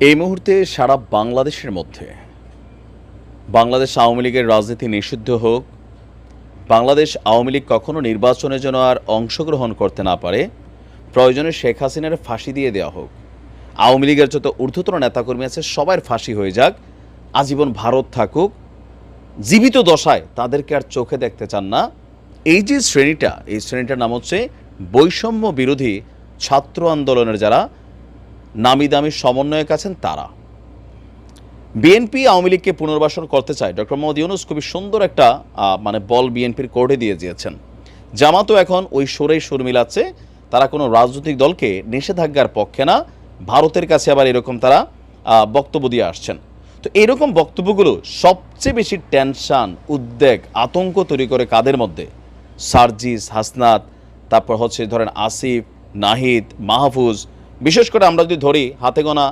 এই মুহূর্তে সারা বাংলাদেশের মধ্যে বাংলাদেশ আওয়ামী লীগের রাজনীতি নিষিদ্ধ হোক, বাংলাদেশ আওয়ামী লীগ কখনো নির্বাচনে যেন আর অংশগ্রহণ করতে না পারে, প্রয়োজনে শেখ হাসিনার ফাঁসি দিয়ে দেওয়া হোক, আওয়ামী লীগের যত ঊর্ধ্বতন নেতাকর্মী আছে সবার ফাঁসি হয়ে যাক, আজীবন ভারত থাকুক, জীবিত দশায় তাদেরকে আর চোখে দেখতে চান না। এই যে শ্রেণীটা, এই শ্রেণীটার নাম হচ্ছে বৈষম্য বিরোধী ছাত্র আন্দোলনের যারা নামি দামি সমন্বয়ক আছেন তারা। বিএনপি আওয়ামী লীগকে পুনর্বাসন করতে চায়, ডক্টর মোহাম্মদ ইউনূস খুবই সুন্দর একটা বল বিএনপির কোর্টে দিয়ে দিয়েছেন। জামাতও এখন ওই সুরেই সুর মিলাচ্ছে, তারা কোনো রাজনৈতিক দলকে নিষেধাজ্ঞার পক্ষে না, ভারতের কাছে আবার এরকম তারা বক্তব্য দিয়ে আসছেন। তো এইরকম বক্তব্যগুলো সবচেয়ে বেশি টেনশন, উদ্বেগ, আতঙ্ক তৈরি করে কাদের মধ্যে? সার্জিস, হাসনাত, তারপর হচ্ছে ধরেন আসিফ, নাহিদ, মাহফুজ, বিশেষ করে আমরা যদি ধরি হাতে গোনা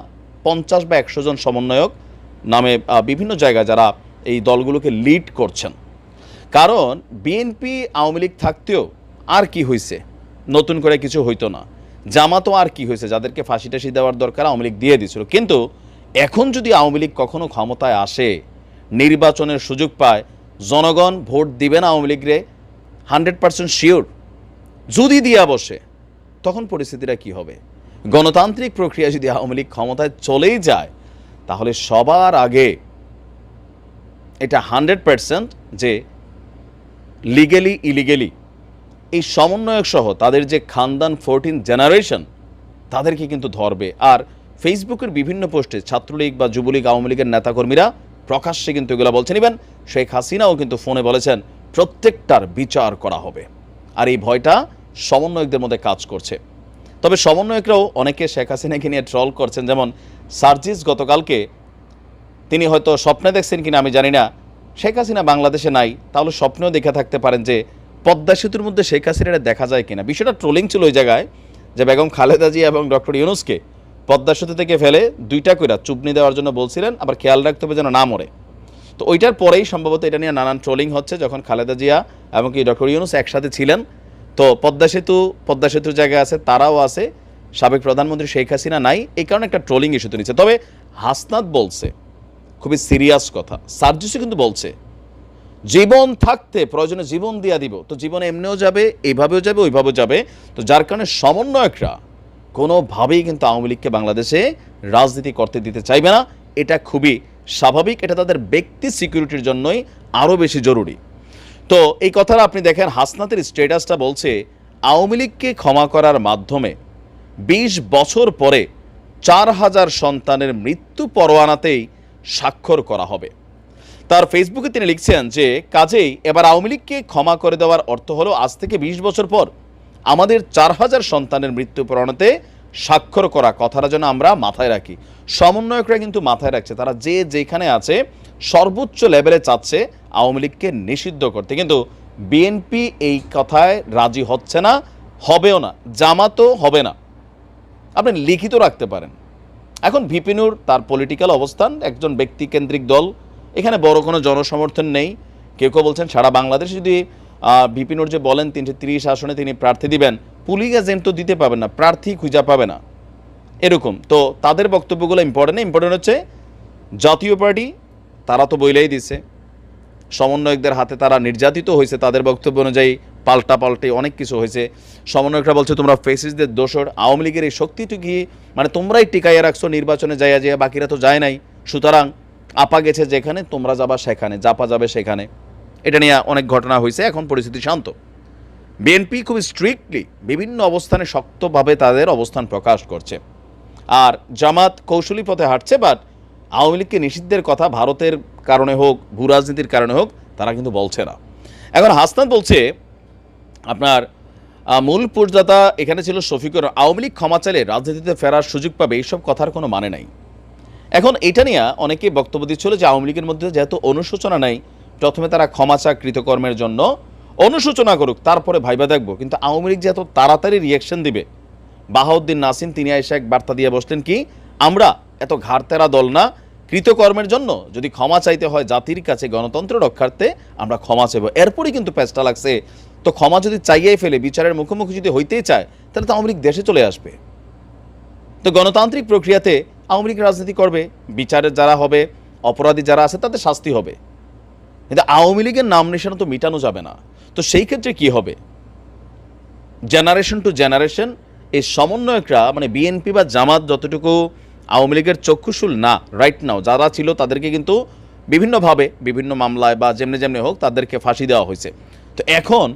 50 বা 100 জন সমন্বয়ক নামে বিভিন্ন জায়গায় যারা এই দলগুলোকে লিড করছেন। কারণ বিএনপি আওয়ামী লীগ থাকতেও আর কি হয়েছে, নতুন করে কিছু হইতো না। জামাতও আর কি হয়েছে, যাদেরকে ফাঁসি টাসি দেওয়ার দরকার আওয়ামী লীগ দিয়ে দিয়েছিল। কিন্তু এখন যদি আওয়ামী লীগ কখনো ক্ষমতায় আসে, নির্বাচনের সুযোগ পায়, জনগণ ভোট দিবে না আওয়ামী লীগরে 100% শিওর। যদি দিয়া বসে তখন পরিস্থিতিটা কি হবে? গণতান্ত্রিক প্রক্রিয়া যদি আওয়ামী লীগ ক্ষমতায় চলেই যায়, তাহলে সবার আগে এটা 100% যে লিগেলি ইলিগেলি এই সমন্বয়ক সহ তাদের যে খানদান 14 জেনারেশন তাদেরকে কিন্তু ধরবে। আর ফেসবুকের বিভিন্ন পোস্টে ছাত্রলীগ বা যুবলীগ আওয়ামী লীগের নেতাকর্মীরা প্রকাশ্যে কিন্তু এগুলো বলছেন। ইভেন শেখ হাসিনাও কিন্তু ফোনে বলেছেন প্রত্যেকটার বিচার করা হবে। আর এই ভয়টা সমন্বয়কদের মধ্যে কাজ করছে। তবে সমন্বয়করাও অনেকে শেখ হাসিনাকে নিয়ে ট্রল করছেন। যেমন সার্জিস গতকালকে তিনি হয়তো স্বপ্নে দেখছেন কিনা আমি জানি না, শেখ হাসিনা বাংলাদেশে নাই, তাহলে স্বপ্নেও দেখে থাকতে পারেন যে পদ্মা সেতুর মধ্যে শেখ হাসিনাটা দেখা যায় কিনা। বিষয়টা ট্রোলিং ছিল ওই জায়গায়, যে বেগম খালেদা জিয়া এবং ডক্টর ইউনূসকে পদ্মা সেতু থেকে ফেলে 2টা কইরা চুবনি দেওয়ার জন্য বলছিলেন, আবার খেয়াল রাখতে হবে যেন না মরে। তো ওইটার পরেই সম্ভবত এটা নিয়ে নানান ট্রোলিং হচ্ছে, যখন খালেদা জিয়া এবং কি ডক্টর ইউনূস একসাথে ছিলেন। তো পদ্মা সেতুর জায়গায় আছে, তারাও আছে, সাবেক প্রধানমন্ত্রী শেখ হাসিনা নাই, এই কারণে একটা ট্রোলিং ইস্যু নিচ্ছে। তবে হাসনাত বলছে খুবই সিরিয়াস কথা, সার্জিসও কিন্তু বলছে জীবন থাকতে প্রয়োজনে জীবন দিয়া দিব। তো জীবনে এমনিও যাবে, এইভাবেও যাবে, ওইভাবেও যাবে। তো যার কারণে সমন্বয়করা কোনোভাবেই কিন্তু আওয়ামী লীগকে বাংলাদেশে রাজনীতি করতে দিতে চাইবে না। এটা খুবই স্বাভাবিক, এটা তাদের ব্যক্তি সিকিউরিটির জন্যই আরও বেশি জরুরি। তো এই কথাটা আপনি দেখেন, হাসনাতের স্ট্যাটাসটা বলছে আওয়ামী লীগকে ক্ষমা করার মাধ্যমে 20 বছর পরে 4000 সন্তানের মৃত্যু পরোয়ানাতেই স্বাক্ষর করা হবে। তার ফেসবুকে তিনি লিখছেন যে কাজেই এবার আওয়ামী লীগকে ক্ষমা করে দেওয়ার অর্থ হলো আজ থেকে 20 বছর পর আমাদের 4000 সন্তানের মৃত্যু পরোয়ানাতে স্বাক্ষর করা। কথাটা যেন আমরা মাথায় রাখি। সমন্বয়করা কিন্তু মাথায় রাখছে, তারা যে যেখানে আছে সর্বোচ্চ লেভেলে চাচ্ছে আওয়ামী লীগকে নিষিদ্ধ করতে। কিন্তু বিএনপি এই কথায় রাজি হচ্ছে না, হবেও না, জামাতও হবে না। আপনি লিখিত রাখতে পারেন। এখন ভিপি নূর তার পলিটিক্যাল অবস্থান, একজন ব্যক্তিকেন্দ্রিক দল, এখানে বড় কোনো জনসমর্থন নেই। কেউ কেউ বলছেন সারা বাংলাদেশে যদি ভিপি নূর যে বলেন 330 আসনে তিনি প্রার্থী দিবেন, পুলিং এজেন্ট তো দিতে পাবেন না, প্রার্থী খুঁজে পাবে না, এরকম। তো তাদের বক্তব্যগুলো ইম্পর্টেন্ট হচ্ছে জাতীয় পার্টি, তারা তো বইলেই দিছে সমন্বয়কদের হাতে তারা নির্যাতিত হয়েছে, তাদের বক্তব্য অনুযায়ী পাল্টে অনেক কিছু হয়েছে। সমন্বয়করা বলছে তোমরা ফেসিসদের দোষর, আওয়ামী লীগের এই শক্তিটু কি মানে তোমরাই টিকাইয়া রাখছো, নির্বাচনে যাইয়া বাকিরা তো যায় নাই, সুতরাং আপা গেছে যেখানে তোমরা যাবা সেখানে, জাপা যাবে সেখানে। এটা নিয়ে অনেক ঘটনা হয়েছে, এখন পরিস্থিতি শান্ত। বিএনপি খুব স্ট্রিক্টলি বিভিন্ন অবস্থানে শক্তভাবে তাদের অবস্থান প্রকাশ করছে। আর জামাত কৌশলী পথে হাঁটছে, বাট আওয়ামী লীগকে নিষিদ্ধের কথা ভারতের কারণে হোক, ভূ রাজনীতির কারণে হোক, তারা কিন্তু বলছে না। এখন হাসনাত বলছে আপনার মূল পূর্দাতা এখানে ছিল শফিকুর, আওয়ামী লীগ ক্ষমা চাইলে রাজনীতিতে ফেরার সুযোগ পাবে, এইসব কথার কোনো মানে নাই। এখন এটা নিয়ে অনেকে বক্তব্য দিচ্ছিল যে আওয়ামী লীগের মধ্যে যেহেতু অনুশোচনা নাই, প্রথমে তারা ক্ষমা চা কৃতকর্মের জন্য, অনুশোচনা করুক, তারপরে ভাইবা দেখবো। কিন্তু আওয়ামী লীগ যে এত তাড়াতাড়ি রিয়াকশন দিবে, বাহাউদ্দিন নাসিম তিনি এসে এক বার্তা দিয়ে বসলেন কি, আমরা এত ঘাড়তেরা দল না, কৃতকর্মের জন্য যদি ক্ষমা চাইতে হয় জাতির কাছে গণতন্ত্র রক্ষার্থে আমরা ক্ষমা চাইব। এরপরই কিন্তু প্যাচটা লাগছে, তো ক্ষমা যদি চাইয়াই ফেলে, বিচারের মুখোমুখি যদি হইতেই চায়, তাহলে তো আওয়ামী লীগ দেশে চলে আসবে। তো গণতান্ত্রিক প্রক্রিয়াতে আওয়ামী লীগ রাজনীতি করবে, বিচারের যারা হবে, অপরাধী যারা আছে তাদের শাস্তি হবে, কিন্তু আওয়ামী লীগের নাম নিশানা তো মিটানো যাবে না। তো সেই ক্ষেত্রে কি হবে? জেনারেশন টু জেনারেশন এই সমন্বয়করা, মানে বিএনপি বা জামাত যতটুকু আওয়ামী লীগের চক্ষুশূল না রাইট নাও, যারা ছিল তাদেরকে কিন্তু বিভিন্নভাবে বিভিন্ন মামলায় বা যেমনি যেমনি হোক তাদেরকে ফাঁসি দেওয়া হয়েছে। তো এখন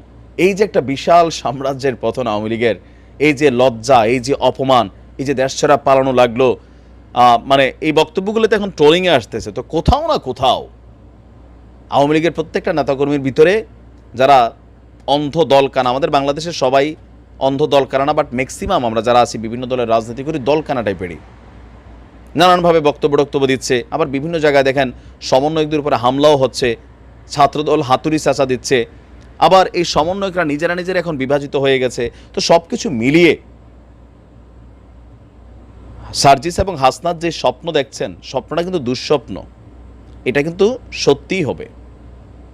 এই যে একটা বিশাল সাম্রাজ্যের পতন আওয়ামী লীগের, এই যে লজ্জা, এই যে অপমান, এই যে দেশছাড়া পালানো লাগলো, মানে এই বক্তব্যগুলোতে এখন ট্রোলিংয়ে আসতেছে। তো কোথাও না কোথাও আওয়ামী লীগের প্রত্যেকটা নেতাকর্মীর ভিতরে যারা অন্ধ দল কানা, আমাদের বাংলাদেশের সবাই অন্ধ দল কানা না, বাট ম্যাক্সিমাম আমরা যারা আছি বিভিন্ন দলের রাজনীতি করি দল কানা টাইপেরই, নানানভাবে বক্তব্য দিচ্ছে। আবার বিভিন্ন জায়গায় দেখেন সমন্বয়কদের উপরে হামলাও হচ্ছে, ছাত্রদল হাতুড়ি চাচা দিচ্ছে, আবার এই সমন্বয়করা নিজেরা এখন বিভাজিত হয়ে গেছে। তো সব কিছু মিলিয়ে সার্জিস এবং হাসনাত যে স্বপ্ন দেখছেন, স্বপ্নটা কিন্তু দুঃস্বপ্ন, এটা কিন্তু সত্যিই হবে।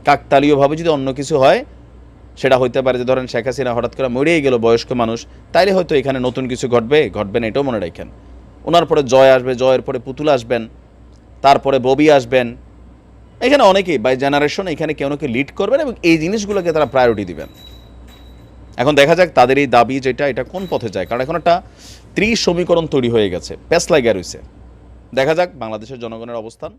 কাকতালীয়ভাবে যদি অন্য কিছু হয়, সেটা হইতে পারে যে ধরেন শেখ হাসিনা হঠাৎ করে মরেই গেল, বয়স্ক মানুষ, তাইলে হয়তো এখানে নতুন কিছু ঘটবে না, এটাও মনে রাখেন। ওনার পরে জয় আসবে, জয়ের পরে পুতুল আসবেন, তারপরে ববি আসবেন, এখানে অনেকেই বাই জেনারেশন এখানে কেউ নাকি লিড করবেন এবং এই জিনিসগুলোকে তারা প্রায়োরিটি দিবেন। এখন দেখা যাক তাদের এই দাবি যেটা, এটা কোন পথে যায়, কারণ এখন একটা সমীকরণ তৈরি হয়ে গেছে, প্যাস লাগিয়ে রয়েছে। দেখা যাক বাংলাদেশের জনগণের অবস্থান।